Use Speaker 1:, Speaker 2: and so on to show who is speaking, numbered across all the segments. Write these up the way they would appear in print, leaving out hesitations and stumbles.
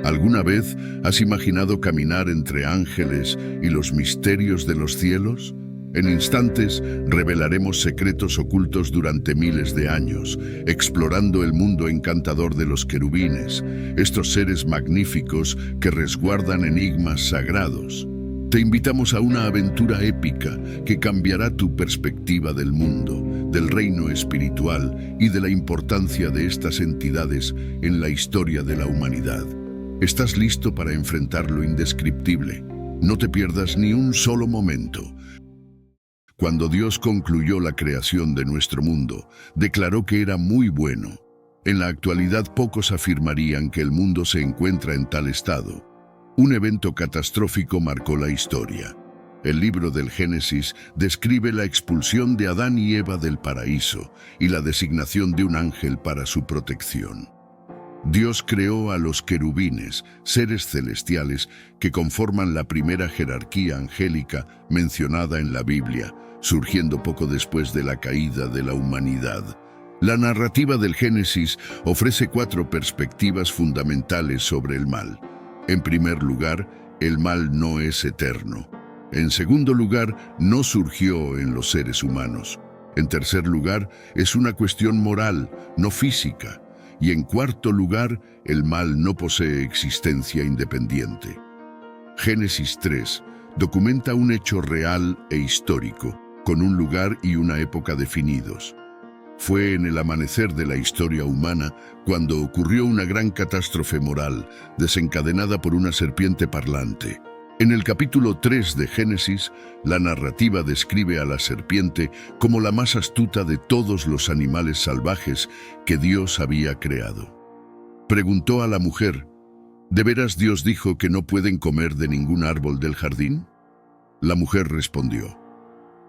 Speaker 1: ¿Alguna vez has imaginado caminar entre ángeles y los misterios de los cielos? En instantes revelaremos secretos ocultos durante miles de años, explorando el mundo encantador de los querubines, estos seres magníficos que resguardan enigmas sagrados. Te invitamos a una aventura épica que cambiará tu perspectiva del mundo, del reino espiritual y de la importancia de estas entidades en la historia de la humanidad. ¿Estás listo para enfrentar lo indescriptible? No te pierdas ni un solo momento. Cuando Dios concluyó la creación de nuestro mundo, declaró que era muy bueno. En la actualidad pocos afirmarían que el mundo se encuentra en tal estado. Un evento catastrófico marcó la historia. El libro del Génesis describe la expulsión de Adán y Eva del paraíso y la designación de un ángel para su protección. Dios creó a los querubines, seres celestiales que conforman la primera jerarquía angélica mencionada en la Biblia, surgiendo poco después de la caída de la humanidad. La narrativa del Génesis ofrece 4 perspectivas fundamentales sobre el mal. En primer lugar, el mal no es eterno. En segundo lugar, no surgió en los seres humanos. En tercer lugar, es una cuestión moral, no física. Y en cuarto lugar, el mal no posee existencia independiente. Génesis 3 documenta un hecho real e histórico, con un lugar y una época definidos. Fue en el amanecer de la historia humana cuando ocurrió una gran catástrofe moral, desencadenada por una serpiente parlante. En el capítulo 3 de Génesis, la narrativa describe a la serpiente como la más astuta de todos los animales salvajes que Dios había creado. Preguntó a la mujer, ¿de veras Dios dijo que no pueden comer de ningún árbol del jardín? La mujer respondió,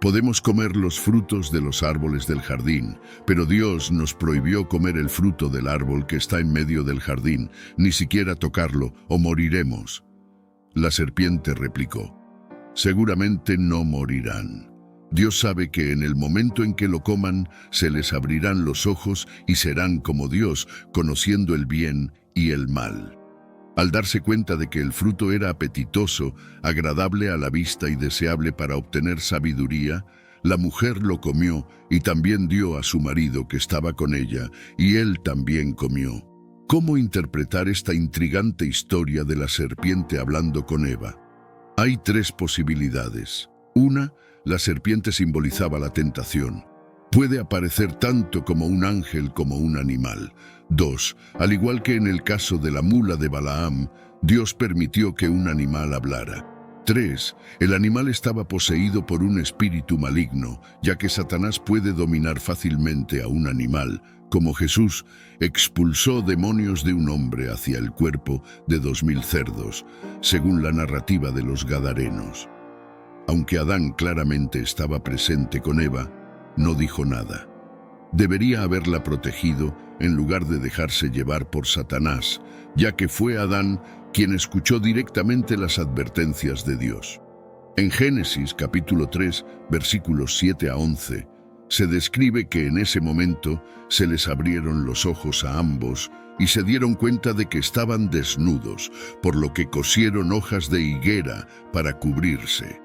Speaker 1: podemos comer los frutos de los árboles del jardín, pero Dios nos prohibió comer el fruto del árbol que está en medio del jardín, ni siquiera tocarlo, o moriremos. La serpiente replicó, seguramente no morirán. Dios sabe que en el momento en que lo coman, se les abrirán los ojos y serán como Dios, conociendo el bien y el mal. Al darse cuenta de que el fruto era apetitoso, agradable a la vista y deseable para obtener sabiduría, la mujer lo comió y también dio a su marido que estaba con ella, y él también comió. ¿Cómo interpretar esta intrigante historia de la serpiente hablando con Eva? Hay 3 posibilidades. Una, la serpiente simbolizaba la tentación. Puede aparecer tanto como un ángel como un animal. 2, al igual que en el caso de la mula de Balaam, Dios permitió que un animal hablara. 3, el animal estaba poseído por un espíritu maligno, ya que Satanás puede dominar fácilmente a un animal, como Jesús expulsó demonios de un hombre hacia el cuerpo de 2000 cerdos, según la narrativa de los Gadarenos. Aunque Adán claramente estaba presente con Eva, no dijo nada. Debería haberla protegido en lugar de dejarse llevar por Satanás, ya que fue Adán quien escuchó directamente las advertencias de Dios. En Génesis capítulo 3, versículos 7 a 11, se describe que en ese momento se les abrieron los ojos a ambos y se dieron cuenta de que estaban desnudos, por lo que cosieron hojas de higuera para cubrirse.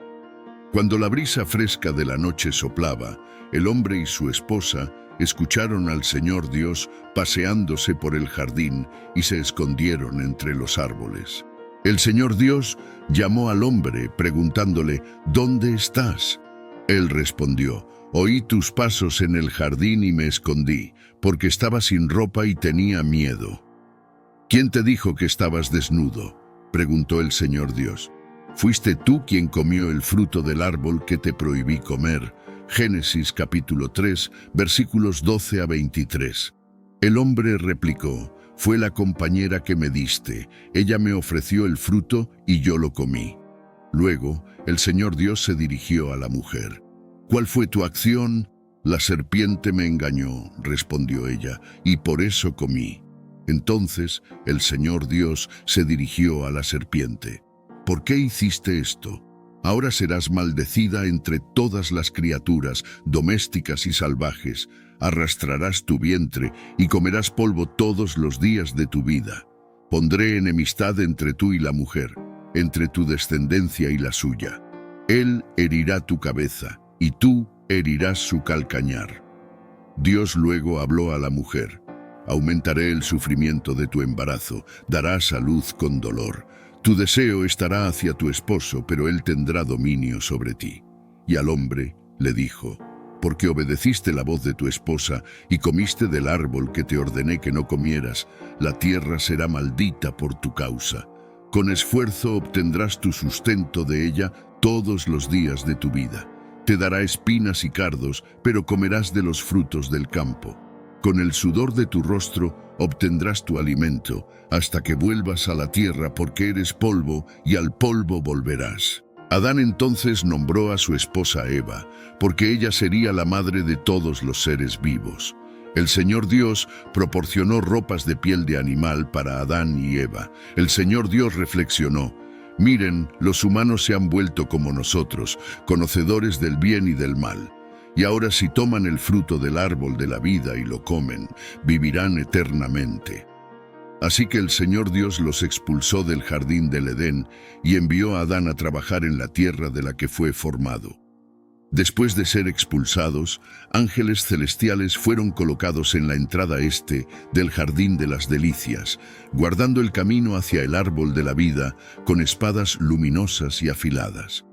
Speaker 1: Cuando la brisa fresca de la noche soplaba, el hombre y su esposa escucharon al Señor Dios paseándose por el jardín y se escondieron entre los árboles. El Señor Dios llamó al hombre preguntándole, ¿dónde estás? Él respondió, oí tus pasos en el jardín y me escondí, porque estaba sin ropa y tenía miedo. ¿Quién te dijo que estabas desnudo? Preguntó el Señor Dios. Fuiste tú quien comió el fruto del árbol que te prohibí comer. Génesis capítulo 3, versículos 12 a 23. El hombre replicó, fue la compañera que me diste, ella me ofreció el fruto y yo lo comí. Luego, el Señor Dios se dirigió a la mujer. ¿Cuál fue tu acción? La serpiente me engañó, respondió ella, y por eso comí. Entonces, el Señor Dios se dirigió a la serpiente. ¿Por qué hiciste esto? Ahora serás maldecida entre todas las criaturas, domésticas y salvajes. Arrastrarás tu vientre y comerás polvo todos los días de tu vida. Pondré enemistad entre tú y la mujer, entre tu descendencia y la suya. Él herirá tu cabeza, y tú herirás su calcañar. Dios luego habló a la mujer: aumentaré el sufrimiento de tu embarazo, darás a luz con dolor. Tu deseo estará hacia tu esposo, pero él tendrá dominio sobre ti. Y al hombre le dijo: porque obedeciste la voz de tu esposa y comiste del árbol que te ordené que no comieras, la tierra será maldita por tu causa. Con esfuerzo obtendrás tu sustento de ella todos los días de tu vida. Te dará espinas y cardos, pero comerás de los frutos del campo. Con el sudor de tu rostro obtendrás tu alimento, hasta que vuelvas a la tierra, porque eres polvo, y al polvo volverás. Adán entonces nombró a su esposa Eva, porque ella sería la madre de todos los seres vivos. El Señor Dios proporcionó ropas de piel de animal para Adán y Eva. El Señor Dios reflexionó: miren, los humanos se han vuelto como nosotros, conocedores del bien y del mal. Y ahora si toman el fruto del árbol de la vida y lo comen, vivirán eternamente. Así que el Señor Dios los expulsó del jardín del Edén y envió a Adán a trabajar en la tierra de la que fue formado. Después de ser expulsados, ángeles celestiales fueron colocados en la entrada este del jardín de las delicias, guardando el camino hacia el árbol de la vida con espadas luminosas y afiladas.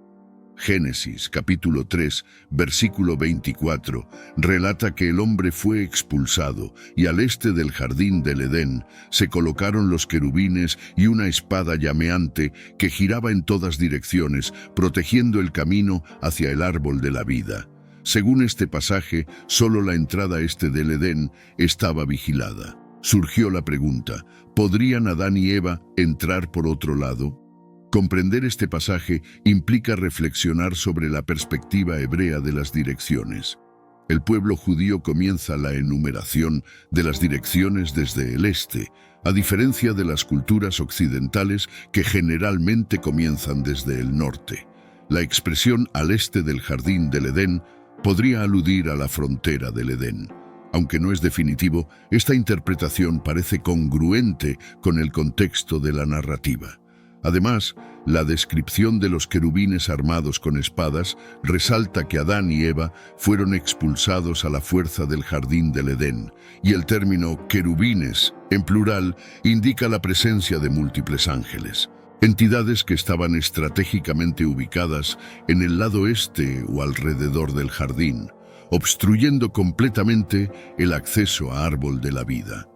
Speaker 1: Génesis capítulo 3, versículo 24, relata que el hombre fue expulsado y al este del jardín del Edén se colocaron los querubines y una espada llameante que giraba en todas direcciones, protegiendo el camino hacia el árbol de la vida. Según este pasaje, solo la entrada este del Edén estaba vigilada. Surgió la pregunta: ¿podrían Adán y Eva entrar por otro lado? Comprender este pasaje implica reflexionar sobre la perspectiva hebrea de las direcciones. El pueblo judío comienza la enumeración de las direcciones desde el este, a diferencia de las culturas occidentales que generalmente comienzan desde el norte. La expresión al este del jardín del Edén podría aludir a la frontera del Edén. Aunque no es definitivo, esta interpretación parece congruente con el contexto de la narrativa. Además, la descripción de los querubines armados con espadas resalta que Adán y Eva fueron expulsados a la fuerza del jardín del Edén, y el término querubines, en plural, indica la presencia de múltiples ángeles, entidades que estaban estratégicamente ubicadas en el lado este o alrededor del jardín, obstruyendo completamente el acceso a árbol de la vida.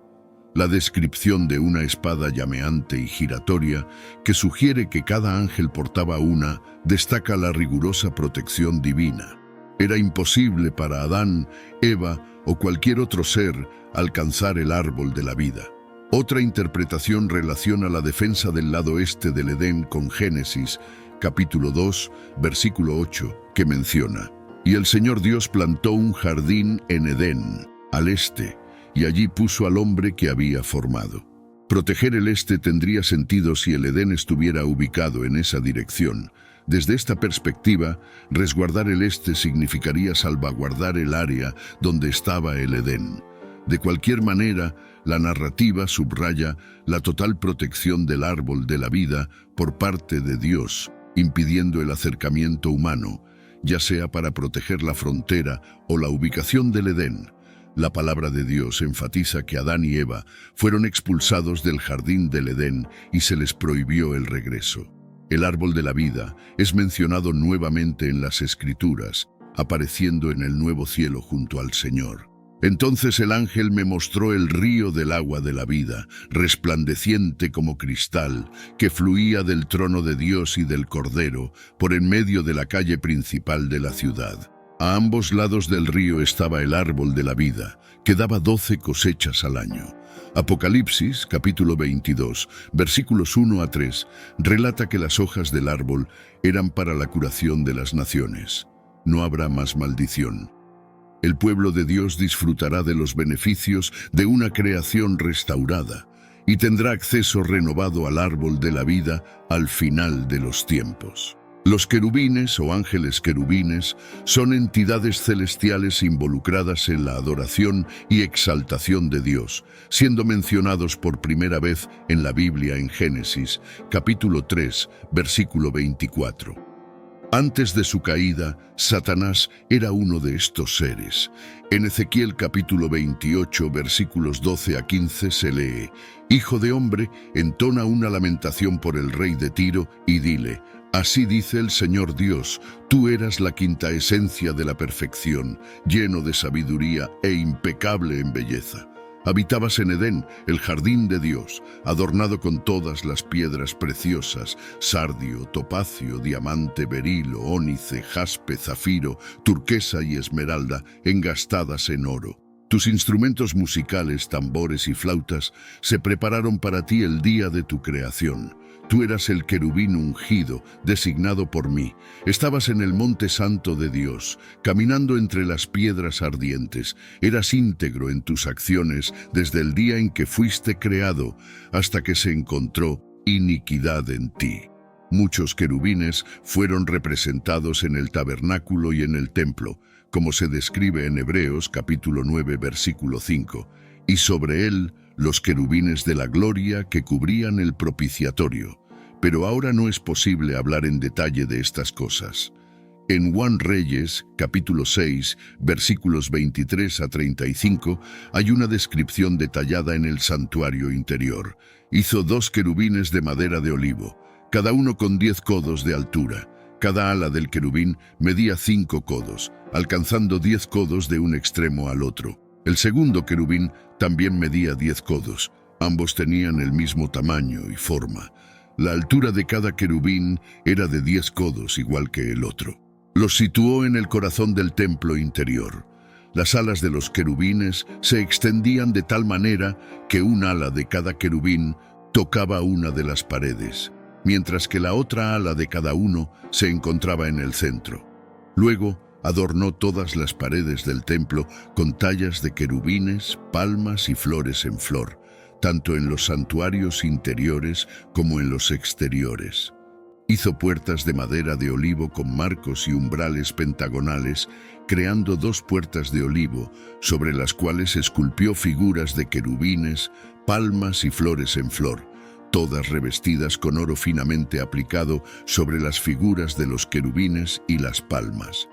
Speaker 1: La descripción de una espada llameante y giratoria, que sugiere que cada ángel portaba una, destaca la rigurosa protección divina. Era imposible para Adán, Eva o cualquier otro ser alcanzar el árbol de la vida. Otra interpretación relaciona la defensa del lado este del Edén con Génesis, capítulo 2, versículo 8, que menciona: y el Señor Dios plantó un jardín en Edén, al este, y allí puso al hombre que había formado. Proteger el este tendría sentido si el Edén estuviera ubicado en esa dirección. Desde esta perspectiva, resguardar el este significaría salvaguardar el área donde estaba el Edén. De cualquier manera, la narrativa subraya la total protección del árbol de la vida por parte de Dios, impidiendo el acercamiento humano, ya sea para proteger la frontera o la ubicación del Edén. La palabra de Dios enfatiza que Adán y Eva fueron expulsados del jardín del Edén y se les prohibió el regreso. El árbol de la vida es mencionado nuevamente en las Escrituras, apareciendo en el nuevo cielo junto al Señor. Entonces el ángel me mostró el río del agua de la vida, resplandeciente como cristal, que fluía del trono de Dios y del Cordero, por en medio de la calle principal de la ciudad. A ambos lados del río estaba el árbol de la vida, que daba 12 cosechas al año. Apocalipsis, capítulo 22, versículos 1 a 3, relata que las hojas del árbol eran para la curación de las naciones. No habrá más maldición. El pueblo de Dios disfrutará de los beneficios de una creación restaurada y tendrá acceso renovado al árbol de la vida al final de los tiempos. Los querubines o ángeles querubines son entidades celestiales involucradas en la adoración y exaltación de Dios, siendo mencionados por primera vez en la Biblia en Génesis, capítulo 3, versículo 24. Antes de su caída, Satanás era uno de estos seres. En Ezequiel capítulo 28, versículos 12 a 15 se lee: «Hijo de hombre, entona una lamentación por el rey de Tiro y dile: así dice el Señor Dios, tú eras la quinta esencia de la perfección, lleno de sabiduría e impecable en belleza. Habitabas en Edén, el jardín de Dios, adornado con todas las piedras preciosas, sardio, topacio, diamante, berilo, ónice, jaspe, zafiro, turquesa y esmeralda, engastadas en oro. Tus instrumentos musicales, tambores y flautas, se prepararon para ti el día de tu creación. Tú eras el querubín ungido, designado por mí. Estabas en el monte santo de Dios, caminando entre las piedras ardientes. Eras íntegro en tus acciones desde el día en que fuiste creado, hasta que se encontró iniquidad en ti». Muchos querubines fueron representados en el tabernáculo y en el templo, como se describe en Hebreos capítulo 9, versículo 5, y sobre él los querubines de la gloria que cubrían el propiciatorio. Pero ahora no es posible hablar en detalle de estas cosas. En Juan Reyes, capítulo 6, versículos 23 a 35, hay una descripción detallada en el santuario interior. Hizo 2 querubines de madera de olivo, cada uno con 10 codos de altura. Cada ala del querubín medía 5 codos, alcanzando 10 codos de un extremo al otro. El segundo querubín también medía 10 codos. Ambos tenían el mismo tamaño y forma. La altura de cada querubín era de 10 codos, igual que el otro. Los situó en el corazón del templo interior. Las alas de los querubines se extendían de tal manera que un ala de cada querubín tocaba una de las paredes, mientras que la otra ala de cada uno se encontraba en el centro. Luego adornó todas las paredes del templo con tallas de querubines, palmas y flores en flor, tanto en los santuarios interiores como en los exteriores. Hizo puertas de madera de olivo con marcos y umbrales pentagonales, creando 2 puertas de olivo, sobre las cuales esculpió figuras de querubines, palmas y flores en flor, todas revestidas con oro finamente aplicado sobre las figuras de los querubines y las palmas.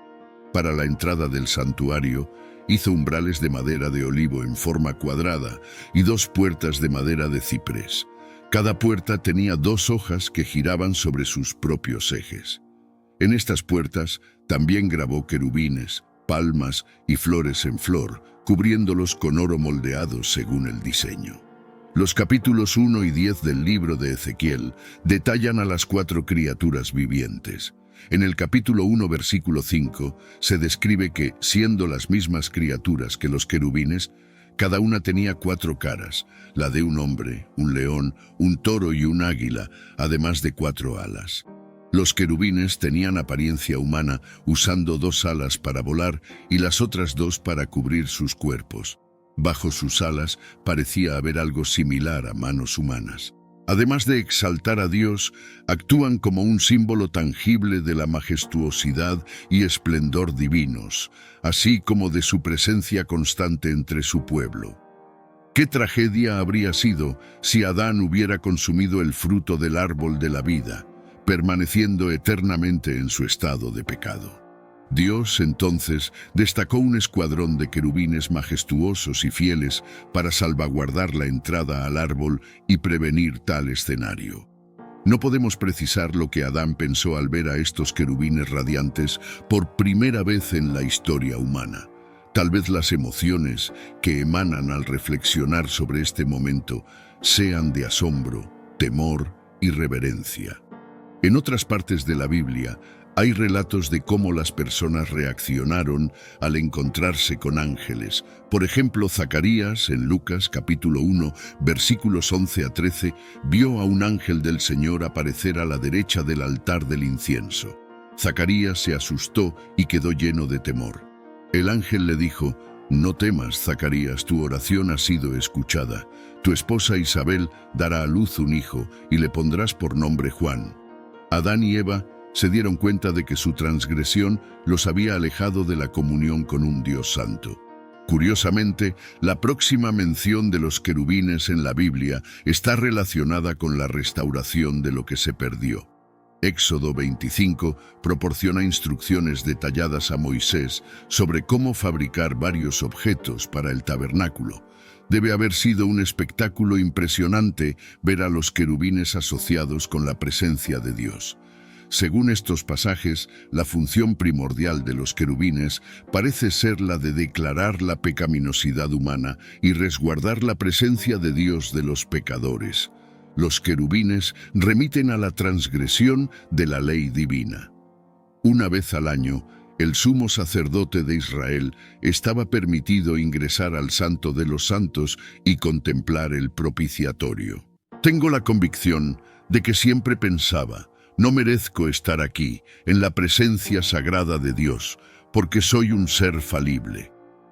Speaker 1: Para la entrada del santuario, hizo umbrales de madera de olivo en forma cuadrada y 2 puertas de madera de ciprés. Cada puerta tenía 2 hojas que giraban sobre sus propios ejes. En estas puertas también grabó querubines, palmas y flores en flor, cubriéndolos con oro moldeado según el diseño. Los capítulos 1 y 10 del libro de Ezequiel detallan a las 4 criaturas vivientes. En el capítulo 1, versículo 5, se describe que, siendo las mismas criaturas que los querubines, cada una tenía 4 caras, la de un hombre, un león, un toro y un águila, además de 4 alas. Los querubines tenían apariencia humana, usando 2 alas para volar y las otras 2 para cubrir sus cuerpos. Bajo sus alas parecía haber algo similar a manos humanas. Además de exaltar a Dios, actúan como un símbolo tangible de la majestuosidad y esplendor divinos, así como de su presencia constante entre su pueblo. ¿Qué tragedia habría sido si Adán hubiera consumido el fruto del árbol de la vida, permaneciendo eternamente en su estado de pecado? Dios, entonces, destacó un escuadrón de querubines majestuosos y fieles para salvaguardar la entrada al árbol y prevenir tal escenario. No podemos precisar lo que Adán pensó al ver a estos querubines radiantes por primera vez en la historia humana. Tal vez las emociones que emanan al reflexionar sobre este momento sean de asombro, temor y reverencia. En otras partes de la Biblia, hay relatos de cómo las personas reaccionaron al encontrarse con ángeles. Por ejemplo, Zacarías, en Lucas capítulo 1, versículos 11 a 13, vio a un ángel del Señor aparecer a la derecha del altar del incienso. Zacarías se asustó y quedó lleno de temor. El ángel le dijo: «No temas, Zacarías, tu oración ha sido escuchada. Tu esposa Isabel dará a luz un hijo y le pondrás por nombre Juan». Adán y Eva se dieron cuenta de que su transgresión los había alejado de la comunión con un Dios santo. Curiosamente, la próxima mención de los querubines en la Biblia está relacionada con la restauración de lo que se perdió. Éxodo 25 proporciona instrucciones detalladas a Moisés sobre cómo fabricar varios objetos para el tabernáculo. Debe haber sido un espectáculo impresionante ver a los querubines asociados con la presencia de Dios. Según estos pasajes, la función primordial de los querubines parece ser la de declarar la pecaminosidad humana y resguardar la presencia de Dios de los pecadores. Los querubines remiten a la transgresión de la ley divina. Una vez al año, el sumo sacerdote de Israel estaba permitido ingresar al Santo de los Santos y contemplar el propiciatorio. Tengo la convicción de que siempre pensaba: no merezco estar aquí, en la presencia sagrada de Dios, porque soy un ser falible.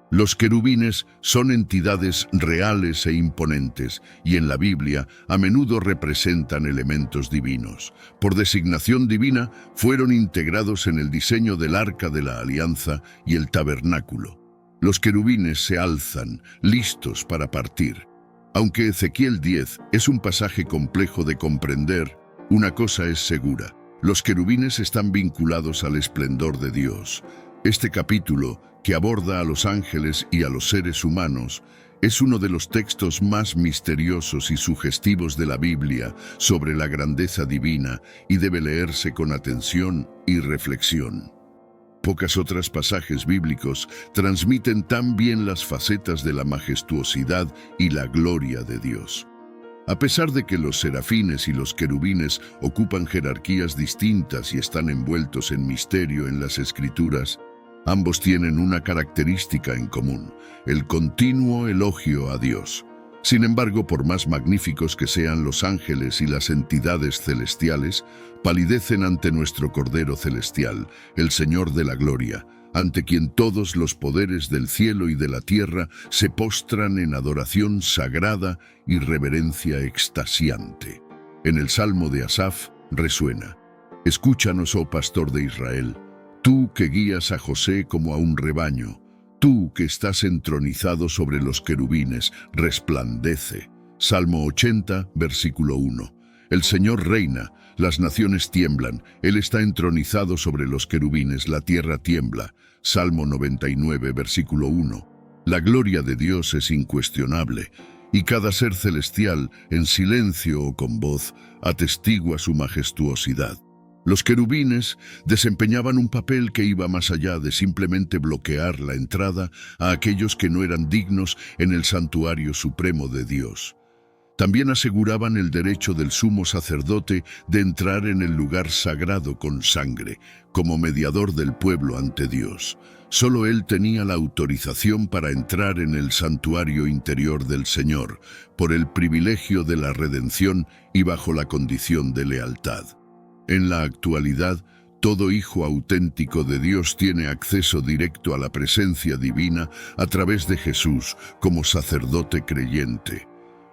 Speaker 1: Los querubines son entidades reales e imponentes, y en la Biblia a menudo representan elementos divinos. Por designación divina, fueron integrados en el diseño del Arca de la Alianza y el tabernáculo. Los querubines se alzan, listos para partir. Aunque Ezequiel 10 es un pasaje complejo de comprender, una cosa es segura: los querubines están vinculados al esplendor de Dios. Este capítulo, que aborda a los ángeles y a los seres humanos, es uno de los textos más misteriosos y sugestivos de la Biblia sobre la grandeza divina y debe leerse con atención y reflexión. Pocas otros pasajes bíblicos transmiten tan bien las facetas de la majestuosidad y la gloria de Dios. A pesar de que los serafines y los querubines ocupan jerarquías distintas y están envueltos en misterio en las Escrituras, ambos tienen una característica en común: el continuo elogio a Dios. Sin embargo, por más magníficos que sean los ángeles y las entidades celestiales, palidecen ante nuestro Cordero Celestial, el Señor de la Gloria, ante quien todos los poderes del cielo y de la tierra se postran en adoración sagrada y reverencia extasiante. En el Salmo de Asaf resuena: escúchanos, oh pastor de Israel, tú que guías a José como a un rebaño, tú que estás entronizado sobre los querubines, resplandece. Salmo 80, versículo 1. El Señor reina, las naciones tiemblan, Él está entronizado sobre los querubines, la tierra tiembla. Salmo 99, versículo 1. La gloria de Dios es incuestionable, y cada ser celestial, en silencio o con voz, atestigua su majestuosidad. Los querubines desempeñaban un papel que iba más allá de simplemente bloquear la entrada a aquellos que no eran dignos en el santuario supremo de Dios. También aseguraban el derecho del sumo sacerdote de entrar en el lugar sagrado con sangre, como mediador del pueblo ante Dios. Solo él tenía la autorización para entrar en el santuario interior del Señor, por el privilegio de la redención y bajo la condición de lealtad. En la actualidad, todo hijo auténtico de Dios tiene acceso directo a la presencia divina a través de Jesús como sacerdote creyente.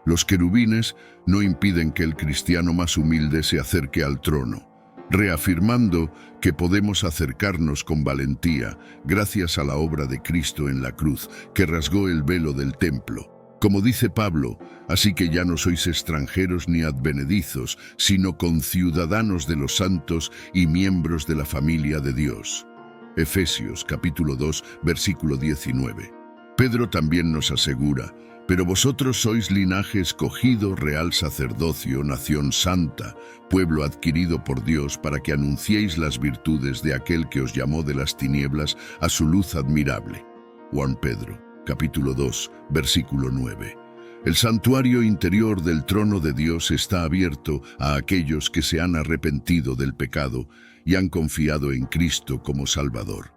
Speaker 1: Los querubines no impiden que el cristiano más humilde se acerque al trono, reafirmando que podemos acercarnos con valentía gracias a la obra de Cristo en la cruz, que rasgó el velo del templo. Como dice Pablo: así que ya no sois extranjeros ni advenedizos, sino conciudadanos de los santos y miembros de la familia de Dios. Efesios capítulo 2, versículo 19. Pedro también nos asegura: pero vosotros sois linaje escogido, real sacerdocio, nación santa, pueblo adquirido por Dios, para que anunciéis las virtudes de aquel que os llamó de las tinieblas a su luz admirable. Juan Pedro capítulo 2, versículo 9. El santuario interior del trono de Dios está abierto a aquellos que se han arrepentido del pecado y han confiado en Cristo como Salvador.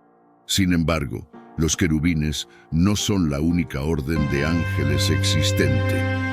Speaker 1: Sin embargo, los querubines no son la única orden de ángeles existente.